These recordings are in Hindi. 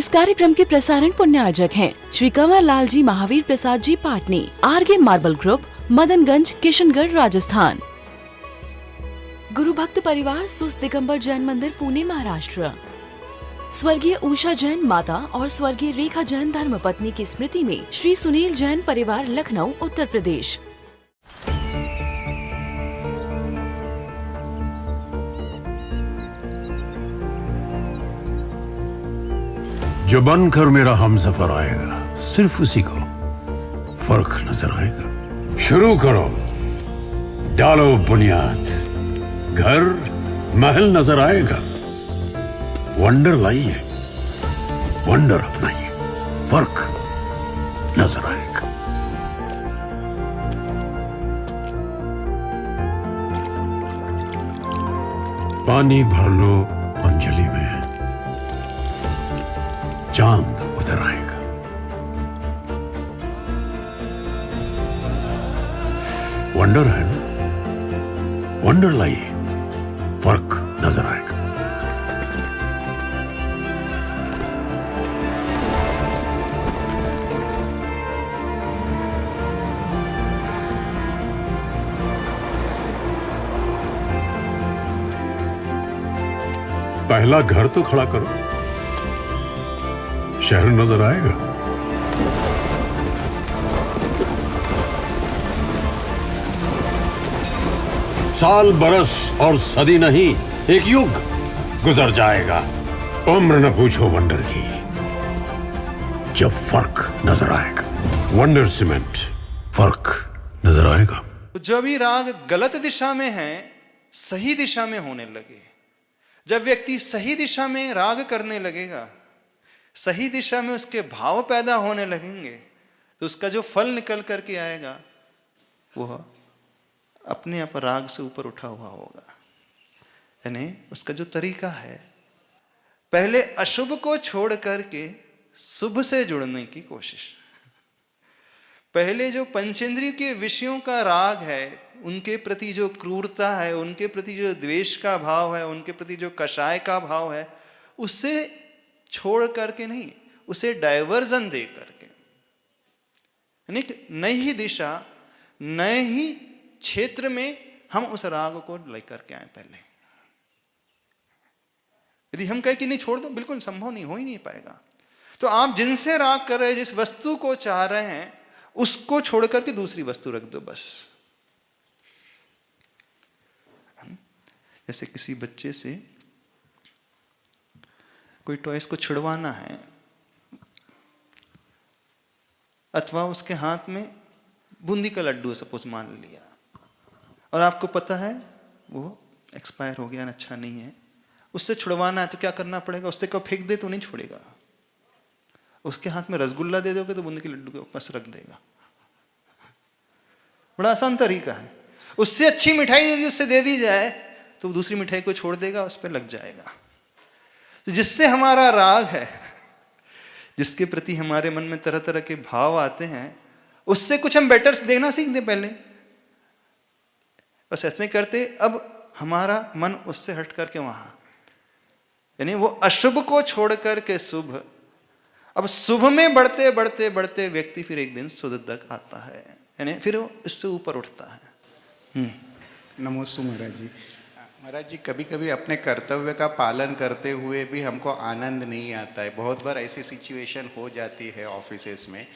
इस कार्यक्रम के प्रसारण पुण्यार्जक हैं Shri Kanwar Lal ji Mahavir Prasad ji Patni, RK marble group, Madanganj, Kishangarh, Rajasthan. गुरु भक्त परिवार सुस्त दिगंबर जैन मंदिर, पुणे, महाराष्ट्र। स्वर्गीय उषा जैन माता और स्वर्गीय रेखा जैन धर्मपत्नी की स्मृति में श्री सुनील जैन परिवार, लखनऊ, उत्तर प्रदेश। जो बनकर मेरा हमसफर आएगा, सिर्फ उसी को फर्क नजर आएगा। शुरू करो, डालो बुनियाद, घर महल नजर आएगा। वंडर लाइए, वंडर अपनाइए, फर्क नजर आएगा। पानी भर लो अंजलि में, चांद उतर आएगा। वंडर है ना, वंडर लाइए, फर्क नजर आएगा। पहला घर तो खड़ा करो, शहर नजर आएगा। साल, बरस और सदी नहीं, एक युग गुजर जाएगा। उम्र न पूछो वंडर की, जब फर्क नजर आएगा। वंडर सीमेंट, फर्क नजर आएगा। जो भी राग गलत दिशा में है, सही दिशा में होने लगे। जब व्यक्ति सही दिशा में राग करने लगेगा, सही दिशा में उसके भाव पैदा होने लगेंगे, तो उसका जो फल निकल करके आएगा वह अपने आप राग से ऊपर उठा हुआ होगा। यानी उसका जो तरीका है, पहले अशुभ को छोड़ करके शुभ से जुड़ने की कोशिश। पहले जो पंचेंद्रिय के विषयों का राग है, उनके प्रति जो क्रूरता है, उनके प्रति जो द्वेष का भाव है, उनके प्रति जो कषाय का भाव है, उससे छोड़ करके नहीं, उसे डायवर्जन दे करके, यानी नई ही दिशा, नए ही क्षेत्र में हम उस राग को लेकर के आए। पहले यदि हम कहें कि नहीं छोड़ दो, बिल्कुल संभव नहीं, हो ही नहीं पाएगा। तो आप जिनसे राग कर रहे हैं, जिस वस्तु को चाह रहे हैं, उसको छोड़ करके दूसरी वस्तु रख दो बस। जैसे किसी बच्चे से कोई टॉयस को छिड़वाना है, अथवा उसके हाथ में बूंदी का लड्डू सपोज मान लिया, और आपको पता है वो एक्सपायर हो गया, अच्छा नहीं है, उससे छुड़वाना है, तो क्या करना पड़ेगा? उससे को फेंक दे तो नहीं छोड़ेगा। उसके हाथ में रसगुल्ला दे दोगे तो बूंदी के लड्डू के वापस रख देगा। बड़ा आसान तरीका है। उससे अच्छी मिठाई यदि उससे दे दी जाए तो दूसरी मिठाई को छोड़ देगा, उस पर लग जाएगा। तो जिससे हमारा राग है, जिसके प्रति हमारे मन में तरह तरह के भाव आते हैं, उससे कुछ हम बेटर देखना सीख दें पहले। बस ऐसे करते अब हमारा मन उससे हट करके वहां, यानी वो अशुभ को छोड़ करके शुभ, अब शुभ में बढ़ते बढ़ते बढ़ते व्यक्ति फिर एक दिन शुद्ध तक आता है, यानी फिर वो इससे ऊपर उठता है। नमोस्तु महाराज जी। महाराज जी, कभी कभी अपने कर्तव्य का पालन करते हुए भी हमको आनंद नहीं आता है। बहुत बार ऐसी सिचुएशन हो जाती है ऑफिसेस में,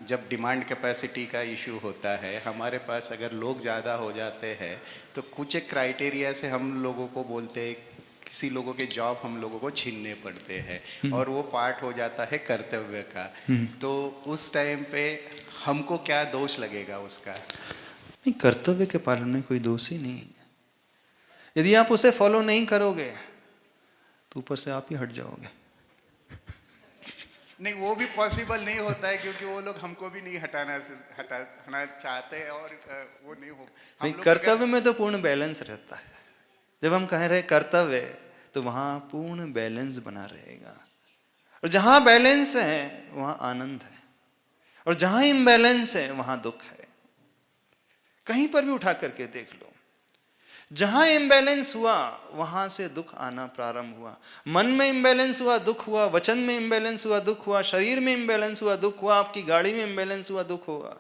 जब डिमांड कैपेसिटी का इशू होता है, हमारे पास अगर लोग ज़्यादा हो जाते हैं तो कुछ एक क्राइटेरिया से हम लोगों को बोलते हैं, किसी लोगों के जॉब हम लोगों को छीनने पड़ते हैं, और वो पार्ट हो जाता है कर्तव्य का। तो उस टाइम पे हमको क्या दोष लगेगा उसका? नहीं, कर्तव्य के पालन में कोई दोष ही नहीं। यदि आप उसे फॉलो नहीं करोगे तो ऊपर से आप ही हट जाओगे। नहीं, वो भी पॉसिबल नहीं होता है, क्योंकि वो लोग हमको भी नहीं हटाना चाहते हैं, और वो नहीं हो। नहीं, कर्तव्य में तो पूर्ण बैलेंस रहता है। जब हम कह रहे कर्तव्य, तो वहां पूर्ण बैलेंस बना रहेगा, और जहां बैलेंस है वहां आनंद है, और जहां इम्बैलेंस है वहां दुख है। कहीं पर भी उठा करके देख लो, जहां इम्बैलेंस हुआ वहां से दुख आना प्रारंभ हुआ। मन में इम्बैलेंस हुआ, दुख हुआ। वचन में इम्बैलेंस हुआ, दुख हुआ। शरीर में इम्बैलेंस हुआ, दुख हुआ। आपकी गाड़ी में इम्बैलेंस हुआ, दुख हुआ।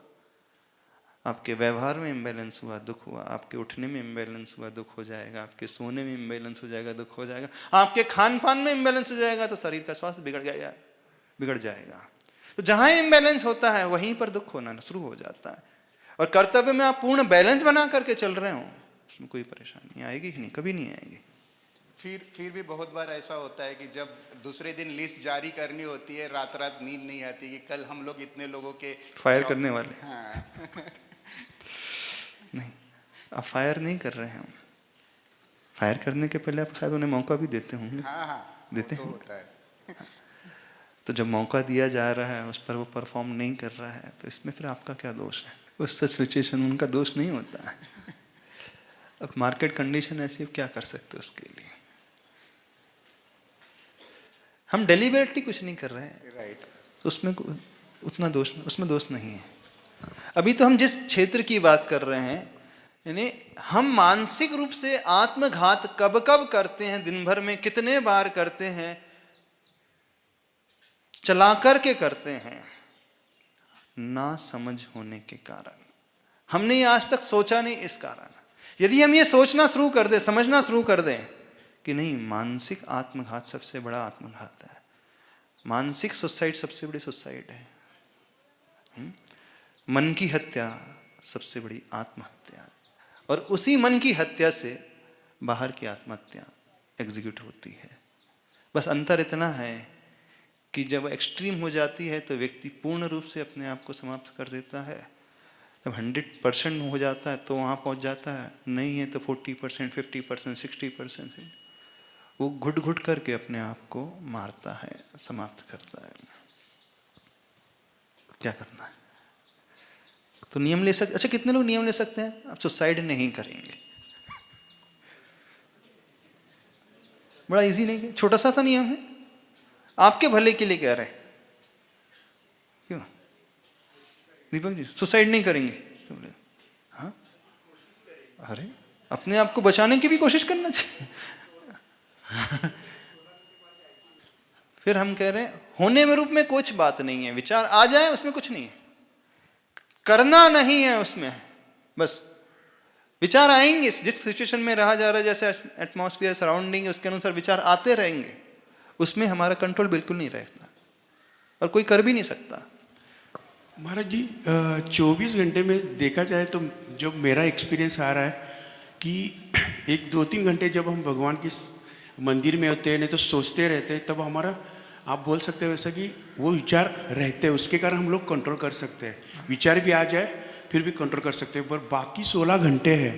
आपके व्यवहार में इम्बैलेंस हुआ, दुख हुआ। आपके उठने में इम्बैलेंस हुआ, दुख हो जाएगा। आपके सोने में इम्बैलेंस हो जाएगा, दुख हो जाएगा। आपके खान पान में इम्बैलेंस हो जाएगा तो शरीर का स्वास्थ्य बिगड़ जाएगा। तो जहां इम्बैलेंस होता है वहीं पर दुख होना शुरू हो जाता है। और कर्तव्य में आप पूर्ण बैलेंस बना करके चल रहे हो, उसमें कोई परेशानी आएगी ही नहीं, कभी नहीं आएगी। फिर भी बहुत बार ऐसा होता है कि जब दूसरे दिन लिस्ट जारी करनी होती है, रात रात नींद नहीं आती कि कल हम लोग इतने लोगों के फायर करने वाले। हाँ। नहीं, आप फायर नहीं कर रहे हैं। फायर करने के पहले आप शायद उन्हें मौका भी देते होंगे। हाँ, देते तो हैं। होता है। तो जब मौका दिया जा रहा है उस पर वो परफॉर्म नहीं कर रहा है तो इसमें फिर आपका क्या दोष है? उस सिचुएशन में उनका दोष नहीं होता है। अब मार्केट कंडीशन ऐसी, क्या कर सकते हो उसके लिए? हम डेलिबरेटली कुछ नहीं कर रहे हैं, राइट। उसमें उतना दोष, उसमें दोष नहीं है। अभी तो हम जिस क्षेत्र की बात कर रहे हैं, यानी हम मानसिक रूप से आत्मघात कब कब करते हैं, दिन भर में कितने बार करते हैं, चला करके करते हैं, ना समझ होने के कारण। हमने ये आज तक सोचा नहीं। इस कारण यदि हम ये सोचना शुरू कर दें, समझना शुरू कर दें कि नहीं, मानसिक आत्मघात सबसे बड़ा आत्मघात है, मानसिक सुसाइड सबसे बड़ी सुसाइड है, मन की हत्या सबसे बड़ी आत्महत्या है, और उसी मन की हत्या से बाहर की आत्महत्या एग्जीक्यूट होती है। बस अंतर इतना है कि जब एक्सट्रीम हो जाती है तो व्यक्ति पूर्ण रूप से अपने आप को समाप्त कर देता है। जब 100% हो जाता है तो वहाँ पहुँच जाता है, नहीं है तो 40%, 50%, 60% वो घुट घुट करके अपने आप को मारता है, समाप्त करता है। क्या करना है? तो नियम ले सकते। अच्छा, कितने लोग नियम ले सकते हैं? आप सुसाइड नहीं करेंगे। बड़ा इजी नहीं है, छोटा सा तो नियम है, आपके भले के लिए कह रहे हैं। क्यों दीपक जी सुसाइड नहीं करेंगे? हाँ, अरे अपने आप को बचाने की भी कोशिश करना चाहिए। फिर हम कह रहे हैं होने में रूप में कुछ बात नहीं है, विचार आ जाए उसमें कुछ नहीं है, करना नहीं है उसमें, बस विचार आएंगे। जिस सिचुएशन में रहा जा रहा है, जैसे एटमॉस्फेयर सराउंडिंग है, उसके अनुसार विचार आते रहेंगे, उसमें हमारा कंट्रोल बिल्कुल नहीं रहता और कोई कर भी नहीं सकता। महाराज जी 24 घंटे में देखा जाए तो जो मेरा एक्सपीरियंस आ रहा है कि 1-2-3 घंटे जब हम भगवान की मंदिर में होते हैं, नहीं तो सोचते रहते हैं, तब हमारा, आप बोल सकते हैं वैसा कि वो विचार रहते हैं, उसके कारण हम लोग कंट्रोल कर सकते हैं। विचार भी आ जाए फिर भी कंट्रोल कर सकते हैं। पर बाकी 16 घंटे हैं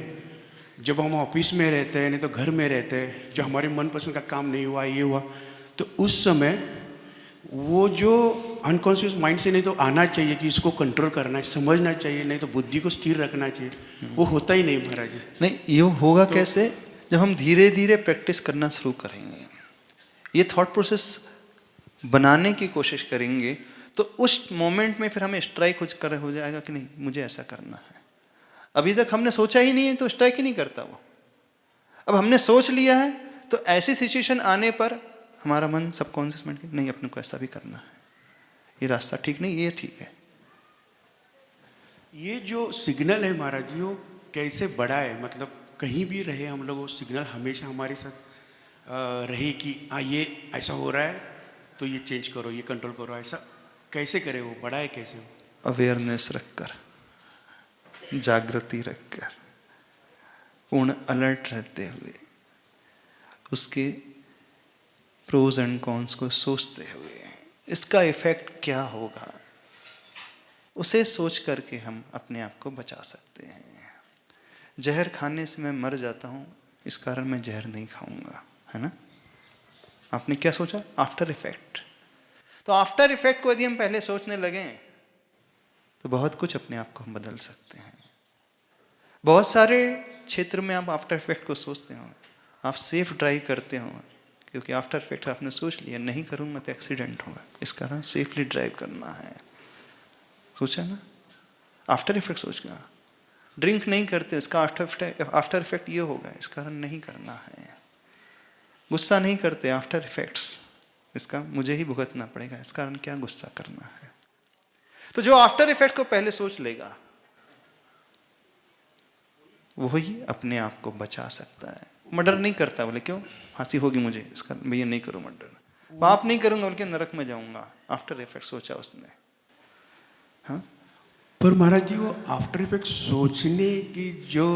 जब हम ऑफिस में रहते हैं, नहीं तो घर में रहते हैं, जो हमारे मनपसंद का काम नहीं हुआ, ये हुआ, तो उस समय वो जो अनकॉन्शियस माइंड से नहीं तो आना चाहिए कि इसको कंट्रोल करना है, समझना चाहिए, नहीं तो बुद्धि को स्थिर रखना चाहिए, वो होता ही नहीं महाराज जी। नहीं, ये होगा तो कैसे? जब हम धीरे धीरे प्रैक्टिस करना शुरू करेंगे, ये थॉट प्रोसेस बनाने की कोशिश करेंगे, तो उस मोमेंट में फिर हमें स्ट्राइक हो जाएगा कि नहीं, मुझे ऐसा करना है। अभी तक हमने सोचा ही नहीं है तो स्ट्राइक ही नहीं करता वो। अब हमने सोच लिया है तो ऐसी सिचुएशन आने पर हमारा मन सबकॉन्शियस माइंड नहीं, अपने को ऐसा भी करना है, ये रास्ता ठीक नहीं, ये ठीक है। ये जो सिग्नल है महाराज जी, वो कैसे बड़ा है? मतलब कहीं भी रहे हम लोग, वो सिग्नल हमेशा हमारे साथ रहे कि ये ऐसा हो रहा है तो ये चेंज करो, ये कंट्रोल करो, ऐसा कैसे करे? वो बड़ा है कैसे? अवेयरनेस रखकर, जागृति रखकर, पूर्ण अलर्ट रहते हुए, उसके प्रोज एंड कॉन्स को सोचते हुए, इसका इफेक्ट क्या होगा, उसे सोच करके हम अपने आप को बचा सकते हैं। जहर खाने से मैं मर जाता हूँ, इस कारण मैं जहर नहीं खाऊंगा, है ना? आपने क्या सोचा? After effect. तो आफ्टर इफेक्ट को यदि हम पहले सोचने लगे तो बहुत कुछ अपने आप को हम बदल सकते हैं। बहुत सारे क्षेत्र में आप आफ्टर इफेक्ट को सोचते हो, आप सेफ ड्राइव करते हो, क्योंकि आफ्टर इफेक्ट आपने सोच लिया नहीं करूंगा तो एक्सीडेंट होगा, इस कारण सेफली ड्राइव करना है। सोचा ना? आफ्टर इफेक्ट सोच गया। ड्रिंक नहीं करते, उसका आफ्टर इफेक्ट ये होगा, इस कारण नहीं करना है। गुस्सा नहीं करते, आफ्टर इफेक्ट्स इसका मुझे ही भुगतना पड़ेगा, इस कारण क्या गुस्सा करना है। तो जो आफ्टर इफेक्ट को पहले सोच लेगा वही अपने आप को बचा सकता है। मर्डर नहीं करता, बोले क्यों, फांसी होगी मुझे, इसका भैया नहीं करूं मर्डर, पाप नहीं करूंगा बोल के नरक में जाऊंगा, आफ्टर इफेक्ट सोचा उसने। हाँ, पर महाराज जी वो आफ्टर इफेक्ट सोचने की जो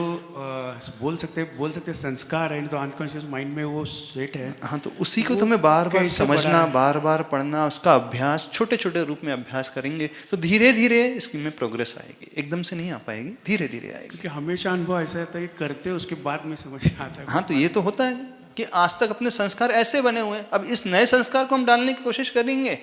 बोल सकते हैं संस्कार है, तो अनकॉन्शियस माइंड में वो सेट है। हाँ, तो उसी को तुम्हें बार बार कैसे समझना, बढ़ाना? बार बार पढ़ना, उसका अभ्यास छोटे छोटे रूप में अभ्यास करेंगे तो धीरे धीरे इसमें प्रोग्रेस आएगी, एकदम से नहीं आ पाएगी, धीरे धीरे आएगी। क्योंकि हमेशा अनुभव ऐसा रहता है कि करते उसके बाद में समझ आता है। हाँ, तो ये तो होता है कि आज तक अपने संस्कार ऐसे बने हुए हैं, अब इस नए संस्कार को हम डालने की कोशिश करेंगे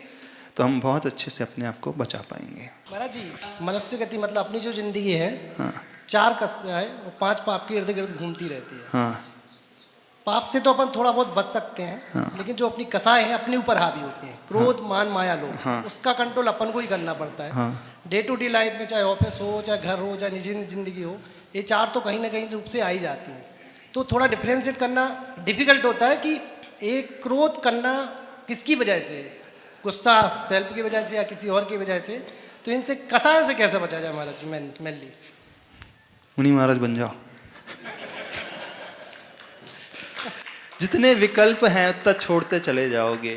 तो हम बहुत अच्छे से अपने आप को बचा पाएंगे। महाराज जी, मनुष्य गति मतलब अपनी जो जिंदगी है, हाँ 4 कस है, वो 5 पाप के इर्द गिर्द घूमती रहती है। हाँ पाप से तो अपन थोड़ा बहुत बच सकते हैं, हाँ। लेकिन जो अपनी कसाएं हैं अपने ऊपर हावी होती हैं, क्रोध मान माया लोभ, हाँ। उसका कंट्रोल अपन को ही करना पड़ता है। हाँ। डे टू डे लाइफ में चाहे ऑफिस हो, चाहे घर हो, चाहे निजी जिंदगी हो, ये 4 तो कहीं ना कहीं रूप से आ ही जाती हैं। तो थोड़ा डिफ्रेंशिएट करना डिफिकल्ट होता है कि एक क्रोध करना किसकी वजह से, गुस्सा सेल्फ की वजह से या किसी और की वजह से, तो इनसे कसायों से कैसे बचा जाए महाराज जी मेनली? मुनि महाराज बन जाओ। जितने विकल्प हैं उतना छोड़ते चले जाओगे,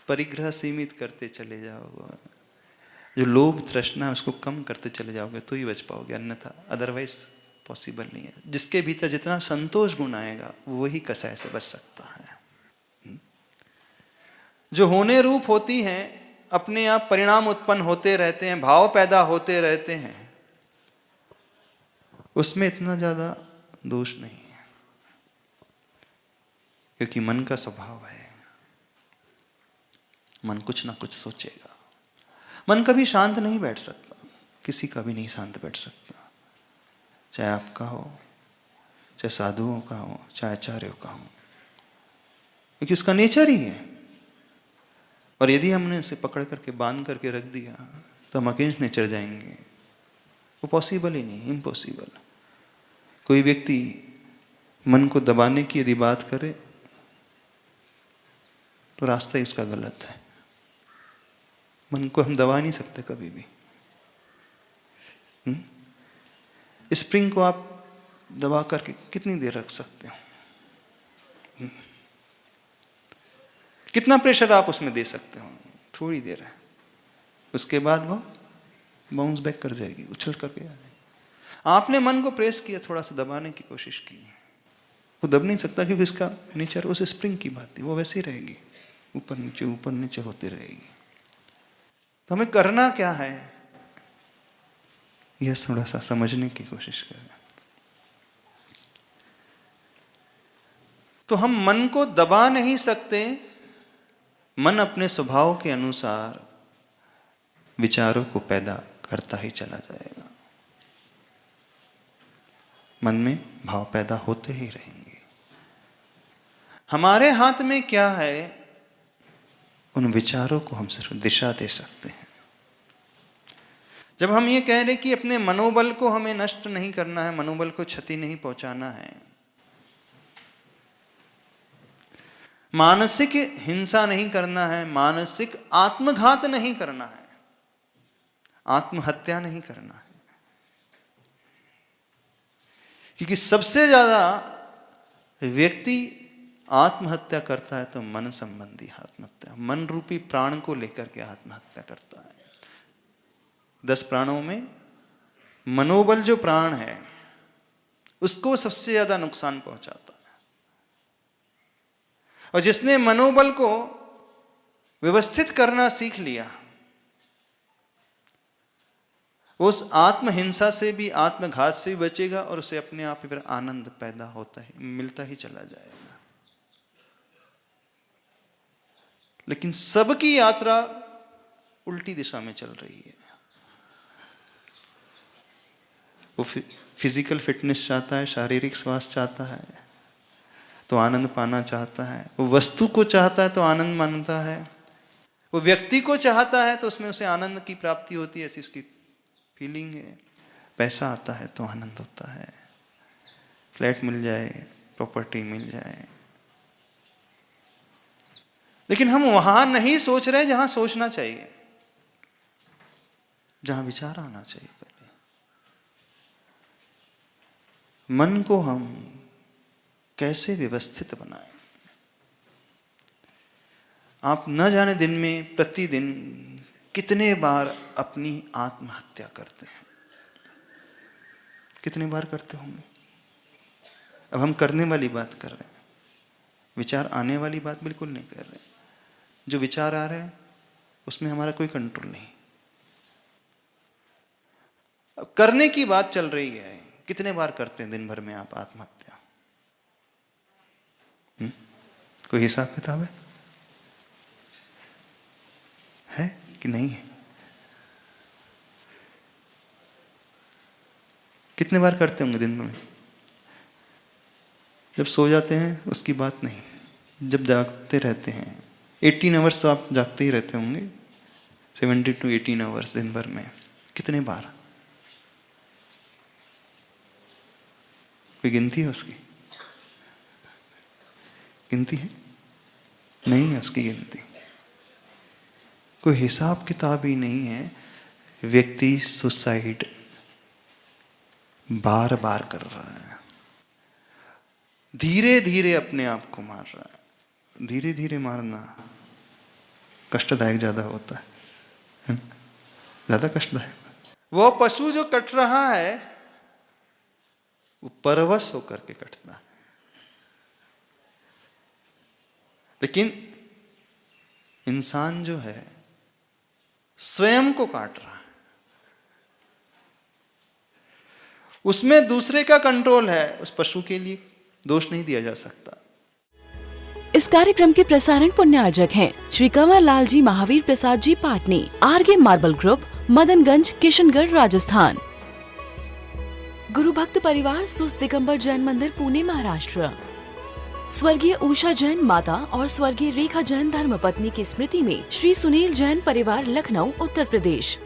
परिग्रह सीमित करते चले जाओगे, जो लोभ तृष्णा है उसको कम करते चले जाओगे तो ही बच पाओगे, अन्यथा अदरवाइज पॉसिबल नहीं है। जिसके भीतर जितना संतोष गुण आएगा वही कसाय से बच सकता है। जो होने रूप होती हैं अपने आप परिणाम उत्पन्न होते रहते हैं, भाव पैदा होते रहते हैं, उसमें इतना ज्यादा दोष नहीं है, क्योंकि मन का स्वभाव है, मन कुछ ना कुछ सोचेगा। मन कभी शांत नहीं बैठ सकता, किसी का भी नहीं शांत बैठ सकता, चाहे आपका हो, चाहे साधुओं का हो, चाहे आचार्यों का हो, क्योंकि उसका नेचर ही है। और यदि हमने उसे पकड़ करके बांध करके रख दिया तो हम अगेंस्ट नेचर जाएंगे, वो पॉसिबल ही नहीं, इम्पॉसिबल। कोई व्यक्ति मन को दबाने की यदि बात करे तो रास्ता ही उसका गलत है। मन को हम दबा नहीं सकते कभी भी। स्प्रिंग को आप दबा करके कितनी देर रख सकते हो? कितना प्रेशर आप उसमें दे सकते हो? थोड़ी देर है, उसके बाद वो बाउंस बैक कर जाएगी, उछल करके आ जाएगी। आपने मन को प्रेस किया, थोड़ा सा दबाने की कोशिश की, वो दब नहीं सकता क्योंकि इसका नेचर उस स्प्रिंग की बात है, वो वैसे ही रहेगी, ऊपर नीचे होती रहेगी। तो हमें करना क्या है, यह थोड़ा सा समझने की कोशिश करें। तो हम मन को दबा नहीं सकते, मन अपने स्वभाव के अनुसार विचारों को पैदा करता ही चला जाएगा, मन में भाव पैदा होते ही रहेंगे। हमारे हाथ में क्या है, उन विचारों को हम सिर्फ दिशा दे सकते हैं। जब हम ये कह रहे कि अपने मनोबल को हमें नष्ट नहीं करना है, मनोबल को क्षति नहीं पहुंचाना है, मानसिक हिंसा नहीं करना है, मानसिक आत्मघात नहीं करना है, आत्महत्या नहीं करना है, क्योंकि सबसे ज्यादा व्यक्ति आत्महत्या करता है तो मन संबंधी आत्महत्या, मन रूपी प्राण को लेकर के आत्महत्या करता है। 10 प्राणों में मनोबल जो प्राण है उसको सबसे ज्यादा नुकसान पहुंचाता है। और जिसने मनोबल को व्यवस्थित करना सीख लिया, उस आत्महिंसा से भी, आत्मघात से भी बचेगा और उसे अपने आप ही फिर आनंद पैदा होता ही मिलता ही चला जाएगा। लेकिन सबकी यात्रा उल्टी दिशा में चल रही है। वो फिजिकल फिटनेस चाहता है, शारीरिक स्वास्थ्य चाहता है तो आनंद पाना चाहता है, वो वस्तु को चाहता है तो आनंद मानता है, वो व्यक्ति को चाहता है तो उसमें उसे आनंद की प्राप्ति होती है, ऐसी उसकी फीलिंग है। पैसा आता है तो आनंद होता है, फ्लैट मिल जाए, प्रॉपर्टी मिल जाए, लेकिन हम वहां नहीं सोच रहे जहां सोचना चाहिए, जहां विचार आना चाहिए। पहले मन को हम कैसे व्यवस्थित बनाएं। आप न जाने दिन में प्रतिदिन कितने बार अपनी आत्महत्या करते हैं, कितने बार करते होंगे। अब हम करने वाली बात कर रहे हैं, विचार आने वाली बात बिल्कुल नहीं कर रहे। जो विचार आ रहे हैं उसमें हमारा कोई कंट्रोल नहीं। अब करने की बात चल रही है, कितने बार करते हैं दिन भर में आप आत्महत्या? कोई हिसाब किताब है कि नहीं है? कितने बार करते होंगे दिन में? जब सो जाते हैं उसकी बात नहीं, जब जागते रहते हैं 18 आवर्स तो आप जागते ही रहते होंगे, 70 to 18 आवर्स दिन भर में, कितने बार? कोई गिनती है उसकी? गिनती है? नहीं है उसकी गिनती। कोई हिसाब किताब ही नहीं है। व्यक्ति सुसाइड बार बार कर रहा है, धीरे धीरे अपने आप को मार रहा है। धीरे धीरे मारना कष्टदायक ज्यादा होता है, ज्यादा कष्टदायक। वो पशु जो कट रहा है वो परवश होकर के कटता है, लेकिन इंसान जो है स्वयं को काट रहा है, उसमें दूसरे का कंट्रोल है। उस पशु के लिए दोष नहीं दिया जा सकता। इस कार्यक्रम के प्रसारण पुण्यार्जक हैं श्री कंवर लाल जी महावीर प्रसाद जी पाटनी, आरगे मार्बल ग्रुप, मदनगंज, किशनगढ़, राजस्थान। गुरु भक्त परिवार सुस्त दिगंबर जैन मंदिर, पुणे, महाराष्ट्र। स्वर्गीय उषा जैन माता और स्वर्गीय रेखा जैन धर्मपत्नी की स्मृति में श्री सुनील जैन परिवार, लखनऊ, उत्तर प्रदेश।